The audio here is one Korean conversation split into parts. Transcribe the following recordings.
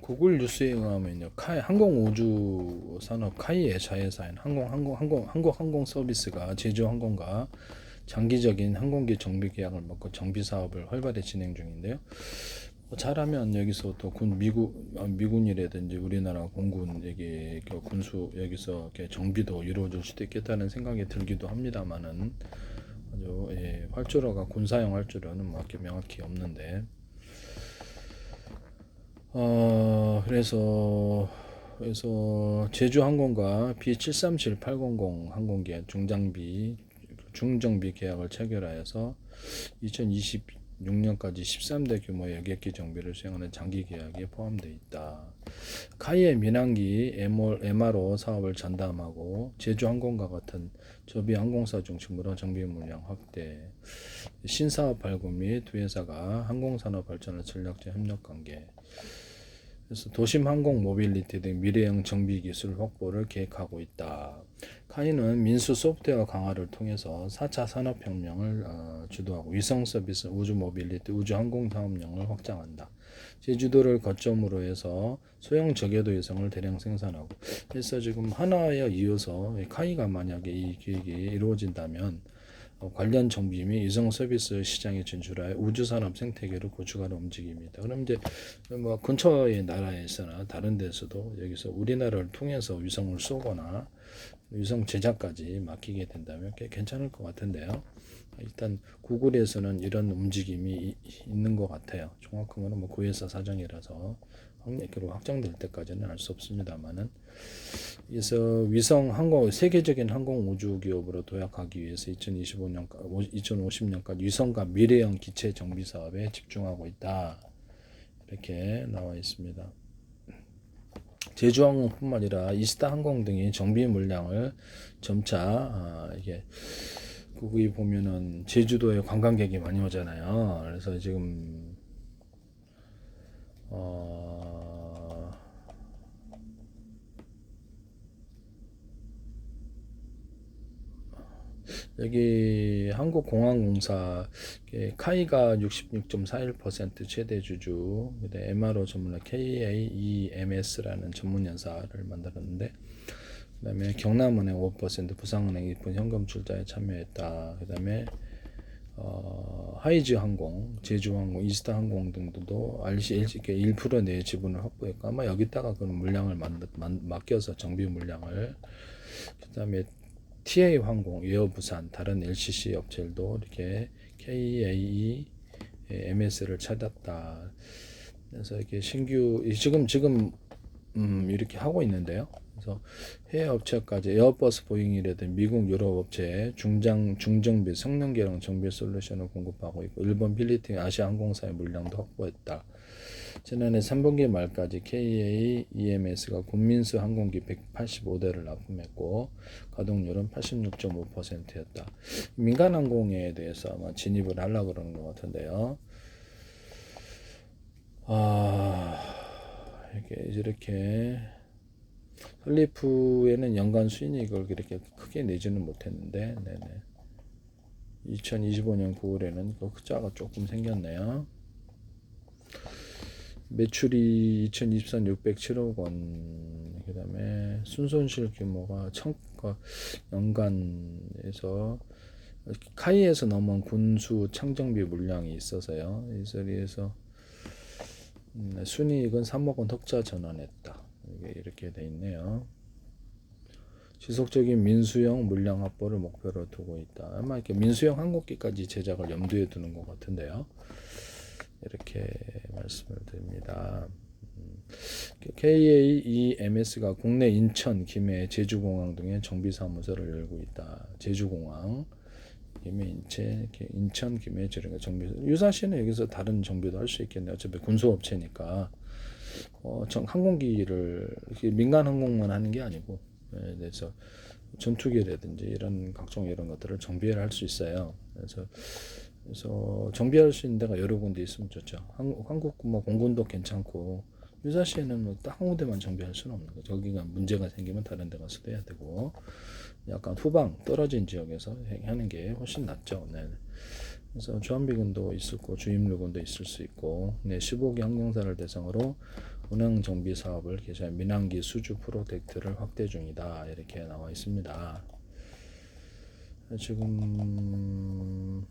구글 뉴스에 의하면요, 항공우주 산업 카이의 자회사인 한국 서비스가 제주항공과 장기적인 항공기 정비 계약을 맺고 정비 사업을 활발히 진행 중인데요. 잘하면 여기서 또 미군이라든지 우리나라 공군 여기 군수 여기서 이렇게 정비도 이루어질 수도 있겠다는 생각이 들기도 합니다만은 아주 활주로가 군사용 활주로는 명확히 없는데. 그래서 제주항공과 B737-800 항공기 중정비 계약을 체결하여서 2026년까지 13대 규모의 여객기 정비를 수행하는 장기 계약에 포함되어 있다. 카이의 민항기 MRO 사업을 전담하고 제주항공과 같은 저비 항공사 중심으로 정비 물량 확대, 신사업 발굴 및 두 회사가 항공산업 발전의 전략적 협력 관계, 그래서 도심 항공 모빌리티 등 미래형 정비 기술 확보를 계획하고 있다. 카이는 민수 소프트웨어 강화를 통해서 4차 산업혁명을 주도하고 위성 서비스, 우주 모빌리티, 우주 항공 사업령을 확장한다. 제주도를 거점으로 해서 소형 저궤도 위성을 대량 생산하고, 그래서 지금 하나에 이어서 카이가 만약에 이 계획이 이루어진다면 관련 정비 및 위성 서비스 시장에 진출하여 우주산업 생태계를 구축하는 움직임이다. 그럼 이제 뭐 근처의 나라에서나 다른 데서도 여기서 우리나라를 통해서 위성을 쏘거나 위성 제작까지 맡기게 된다면 꽤 괜찮을 것 같은데요. 일단 구글에서는 이런 움직임이 있는 것 같아요. 정확한 거는 뭐 그 회사 사정이라서 확정될 때까지는 알 수 없습니다만은, 그래서 위성 항공 세계적인 항공 우주 기업으로 도약하기 위해서 2050년까지 위성과 미래형 기체 정비 사업에 집중하고 있다. 이렇게 나와 있습니다. 제주항공뿐만 아니라 이스타 항공 등이 정비 물량을 점차 이게 거기 보면은 제주도에 관광객이 많이 오잖아요. 그래서 지금 여기 한국공항공사 카이가 66.41% 최대 주주, MRO 전문화 KAEMS라는 전문연사를 만들었는데, 그 다음에 경남은행 5%, 부산은행 2% 현금 출자에 참여했다. 그 다음에 하이즈항공, 제주항공, 이스타항공 등도 RC 1% 내 지분을 확보했고, 아마 여기다가 그런 물량을 맡겨서 정비 물량을, 그 다음에 TA항공, 에어부산, 다른 LCC 업체들도 이렇게 KAE MS를 찾았다. 그래서 이렇게 신규 지금 이렇게 하고 있는데요. 그래서 해외 업체까지 에어버스, 보잉이라든 미국, 유럽 업체에 중정비, 성능 개량 정비 솔루션을 공급하고 있고, 일본, 필리핀, 아시아 항공사의 물량도 확보했다. 지난해 3분기 말까지 KA EMS가 군민수 항공기 185대를 납품했고 가동률은 86.5%였다. 민간항공에 대해서 아마 진입을 하려고 그러는 것 같은데요. 이렇게 설리프에는 연간 수익을 그렇게 크게 내지는 못했는데, 2025년 9월에는 그 흑자가 조금 생겼네요. 매출이 2024년 607억 원, 그 다음에 순손실 규모가 연간에서 카이에서 넘은 군수 창정비 물량이 있어서요. 그래서 순이익은 3억 원 흑자 전환했다. 이렇게 돼 있네요. 지속적인 민수형 물량 확보를 목표로 두고 있다. 아마 이렇게 민수형 항공기까지 제작을 염두에 두는 것 같은데요. 이렇게 말씀을 드립니다. KAEMS가 국내 인천, 김해, 제주공항 등의 정비사무소를 열고 있다. 제주공항, 김해, 인천, 김해, 제주가 정비. 유사시는 여기서 다른 정비도 할 수 있겠네요. 어차피 군수업체니까. 항공기를 민간 항공만 하는 게 아니고, 그래서 전투기라든지 이런 각종 이런 것들을 정비를 할 수 있어요. 그래서 정비할 수 있는 데가 여러 군데 있으면 좋죠. 한국 뭐 공군도 괜찮고, 유사시에는 뭐 딱 한 군데만 정비할 수는 없는 거죠. 저기가 문제가 생기면 다른 데 가서도 해야 되고, 약간 후방 떨어진 지역에서 하는 게 훨씬 낫죠. 네. 그래서 주한미군도 있을 거, 주임미군도 있을 수 있고, 네, 15개 항공사를 대상으로 운항 정비 사업을 개시한 민항기 수주 프로젝트를 확대 중이다. 이렇게 나와 있습니다. 지금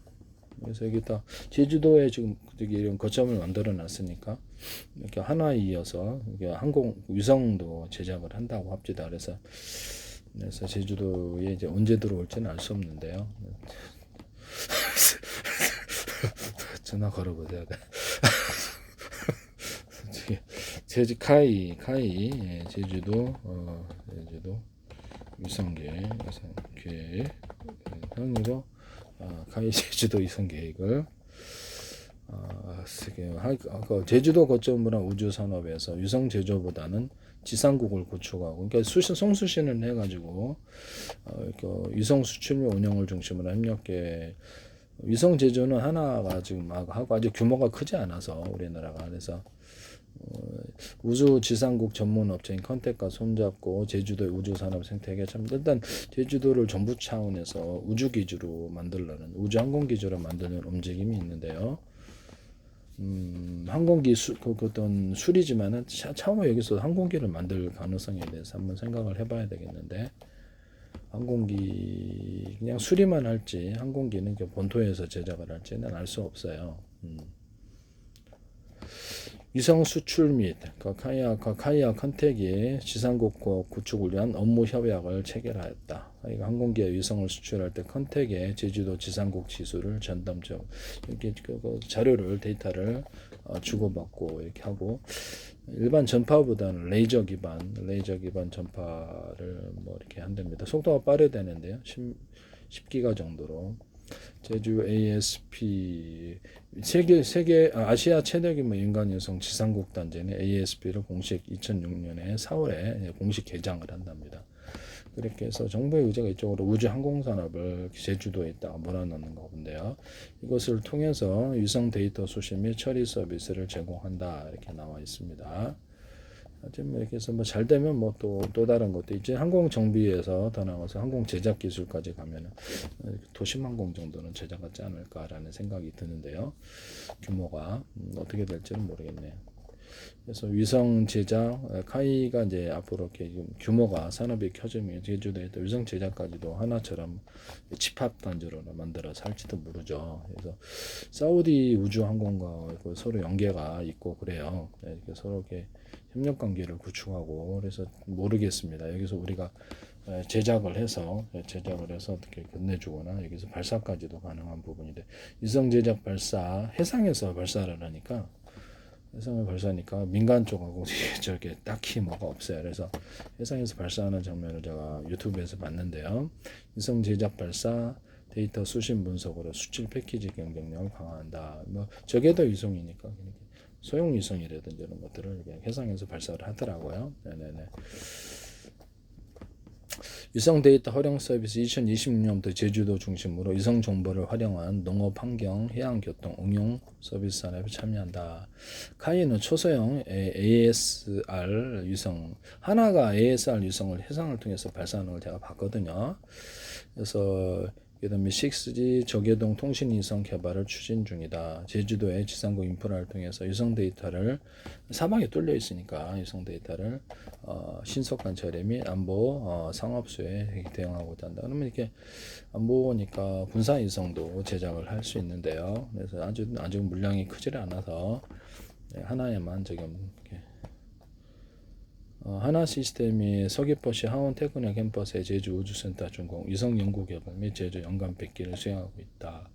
그래서 여기 다 제주도에 지금 이런 거점을 만들어 놨으니까 이렇게 하나에 이어서 이렇게 항공 위성도 제작을 한다고 합니다. 그래서 제주도에 이제 언제 들어올지는 알 수 없는데요. 전화 걸어보세요. 제주 카이 예, 제주도 제주도 위성계 형으로 카이 제주도 위성 계획을 제주도 거점으로 우주 산업에서 위성 제조보다는 지상국을 구축하고, 그러니까 송수신을 해가지고 위성 수출 및 운영을 중심으로 협력해. 위성 제조는 하나가 지금 하고 아직 규모가 크지 않아서 우리나라가. 그래서 우주 지상국 전문 업체인 컨텍과 손잡고 제주도의 우주 산업 생태계 참 일단 제주도를 정부 차원에서 우주 기지로 만들려는 우주 항공 기지로 만드는 움직임이 있는데요. 항공기 어떤 술이지만은 차후에 여기서 항공기를 만들 가능성에 대해서 한번 생각을 해봐야 되겠는데, 항공기 그냥 수리만 할지 항공기는 본토에서 제작을 할지는 알 수 없어요. 위성 수출 및 카이아 컨텍이 지상국 구축을 위한 업무 협약을 체결하였다. 항공기의 위성을 수출할 때 컨텍의 제주도 지상국 지수를 전담적 이렇게 자료를 데이터를 주고받고 이렇게 하고, 일반 전파보다는 레이저 기반 전파를 뭐 이렇게 한답니다. 속도가 빠르다는데요. 10기가 정도로. 제주 ASP 아시아 최대 규모 인간 위성 지상국 단지는 ASP를 공식 2006년에 4월에 공식 개장을 한답니다. 그렇게 해서 정부의 의지가 이쪽으로 우주 항공 산업을 제주도에 있다가 몰아넣는 거군데요. 이것을 통해서 위성 데이터 수신 및 처리 서비스를 제공한다. 이렇게 나와 있습니다. 이렇게 해서 뭐 잘 되면 뭐 또 다른 것도 이제 항공 정비에서 더 나아가서 항공 제작 기술까지 가면은 도심 항공 정도는 제작하지 않을까라는 생각이 드는데요. 규모가 어떻게 될지는 모르겠네요. 그래서 위성 제작 카이가 이제 앞으로 이렇게 규모가 산업이 켜지면 제주도에 위성 제작까지도 하나처럼 집합 단지로 만들어서 할지도 모르죠. 그래서 사우디 우주 항공과 서로 연계가 있고 그래요. 이렇게 서로 이렇게 협력 관계를 구축하고, 그래서 모르겠습니다. 여기서 우리가 제작을 해서 어떻게 끝내주거나 여기서 발사까지도 가능한 부분인데, 위성 제작 발사 해상에서 발사를 하니까 해상을 발사하니까 민간 쪽하고 저게 딱히 뭐가 없어요. 그래서 해상에서 발사하는 장면을 제가 유튜브에서 봤는데요. 위성 제작 발사 데이터 수신 분석으로 수출 패키지 경쟁력을 강화한다. 뭐 저게 더 위성이니까 소형 위성이라든지 이런 것들을 해상에서 발사를 하더라고요. 네네네. 위성 데이터 활용 서비스 2026년부터 제주도 중심으로 위성 정보를 활용한 농업, 환경, 해양, 교통, 응용 서비스 산업에 참여한다. 카이는 초소형 ASR 위성, 하나가 ASR 위성을 해상을 통해서 발사하는 걸 제가 봤거든요. 그래서 그다음에 6G 저궤동 통신 위성 개발을 추진 중이다. 제주도의 지상국 인프라를 통해서 위성 데이터를 사방에 뚫려 있으니까 위성 데이터를 신속한 처리 및 안보 상업수에 대응하고자 한다. 그러면 이렇게 안보니까 군사 위성도 제작을 할 수 있는데요. 그래서 아주 물량이 크지를 않아서 하나에만 지금 하나 시스템이 서귀포시 하원 테크노 캠퍼스의 제주 우주센터 준공 위성 연구 개발 및 제주 연간 100기를 수행하고 있다.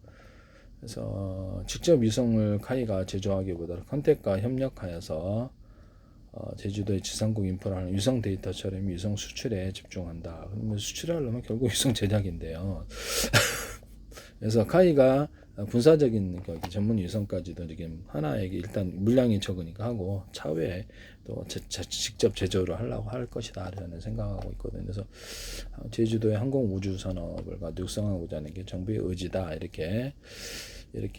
그래서 직접 위성을 카이가 제조하기보다 컨텍과 협력하여서 제주도의 지상국 인프라는 위성 데이터 처리 및 위성 수출에 집중한다. 그러면 수출하려면 결국 위성 제작인데요. 그래서 카이가 군사적인 전문 위성까지도 지금 하나에게 일단 물량이 적으니까 하고 차후에 또 직접 제조를 하려고 할 것이다 라는 생각하고 있거든요. 그래서 제주도의 항공 우주 산업을 육성하고자 하는 게 정부의 의지다. 이렇게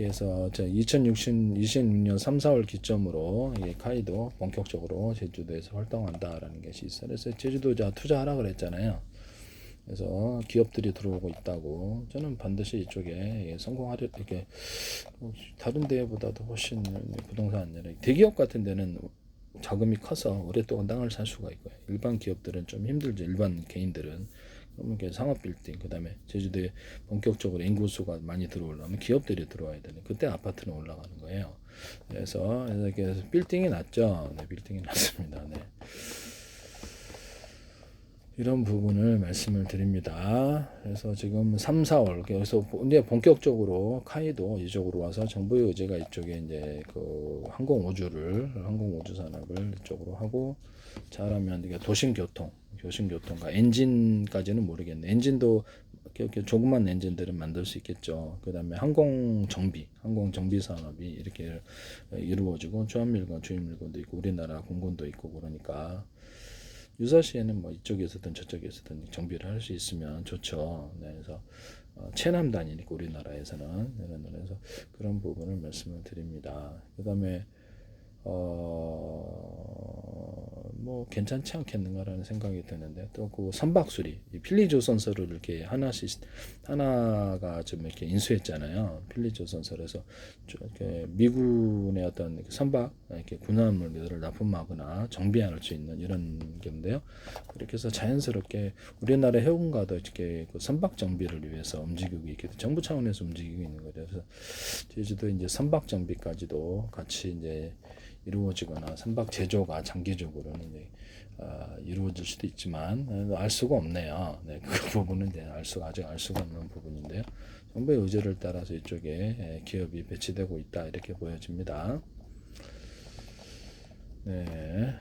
해서 2026년 3, 4월 기점으로 카이도 본격적으로 제주도에서 활동한다라는 것이 있어요. 그래서 제주도 투자하라 그랬잖아요. 그래서 기업들이 들어오고 있다고. 저는 반드시 이쪽에 성공하려 이렇게 다른 데보다도 훨씬 부동산 아니라 대기업 같은 데는 자금이 커서 오랫동안 땅을 살 수가 있고요. 일반 기업들은 좀 힘들죠. 일반 개인들은. 그러면 상업 빌딩, 그다음에 제주도에 본격적으로 인구수가 많이 들어오려면 기업들이 들어와야 되는. 그때 아파트는 올라가는 거예요. 그래서 이렇게 빌딩이 낮죠. 네, 빌딩이 낮습니다. 네. 이런 부분을 말씀을 드립니다. 그래서 지금 3, 4월 여기서 이제 본격적으로 카이도 이쪽으로 와서 정부의 의제가 이쪽에 이제 그 항공우주 산업을 이쪽으로 하고 잘하면 이게 도심교통과 엔진까지는 모르겠네. 엔진도 이렇게 조그만 엔진들은 만들 수 있겠죠. 그다음에 항공정비 산업이 이렇게 이루어지고 주한미군, 주인미군도 있고 우리나라 공군도 있고 그러니까. 유사시에는 뭐 이쪽에서든 저쪽에서든 정비를 할 수 있으면 좋죠. 네, 그래서 체남단이니까 우리나라에서는 그래서 그런 부분을 말씀을 드립니다. 그다음에 뭐 괜찮지 않겠는가라는 생각이 드는데 또 그 선박수리 필리조선소를 이렇게 하나가 좀 이렇게 인수했잖아요. 필리조선소에서 이렇게 미군의 어떤 선박 이렇게 군함물들을 납품하거나 정비할 수 있는 이런 건데요. 그렇게 해서 자연스럽게 우리나라 해군과도 이렇게 그 선박 정비를 위해서 움직이고 있게 정부 차원에서 움직이고 있는 거죠. 그래서 제주도 이제 선박 정비까지도 같이 이제 이루어지거나 선박 제조가 장기적으로는 이제 이루어질 수도 있지만 알 수가 없네요. 네, 그 부분은 이제 아직 알 수가 없는 부분인데요. 정부의 의지를 따라서 이쪽에 기업이 배치되고 있다 이렇게 보여집니다. 네.